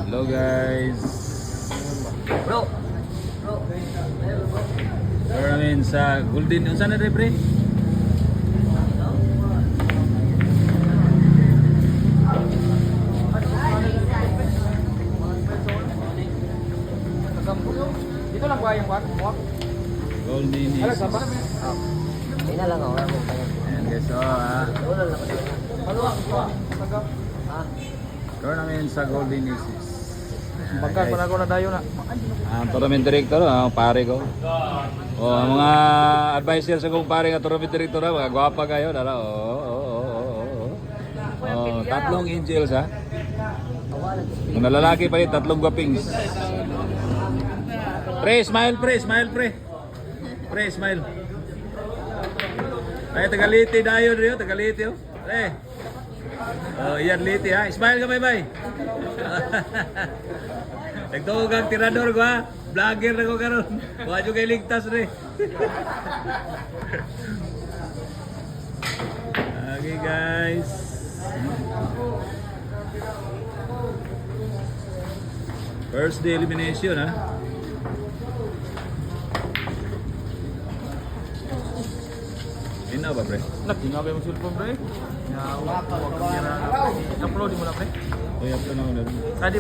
Hello guys. Bro. Pero namin sa Golden, saan na rin pre? Dito lang ba yung walk? Golden is. Alas, apa? Hindi na lang ako. Ayan guys, Wala lang ako. Paluwak. pero namin sa Golden Isis. Bagkas pa na ako na dayo na. Ang tournament director, ang pare ko. Ang mga advisor sa kong pare nga tournament director, mga gwapa kayo. Tatlong angels ha. Kung nalalaki pa rin, tatlong gwapings. Pre, smile pre, smile pre. Pre, smile. Ay, tagaliti dayo rin, tagaliti oh. Pre. Oh, yan liti ha. Smile ka, bye-bye. Nagtuog ang tirador ko ha. Vlogger na ko karon. Huwag nyo kayo ligtas rin. Okay guys. First day elimination ha. Ina ba pre? Tingnan mo yung cellphone, pre. Upload mo na, pre. Uy, up to na.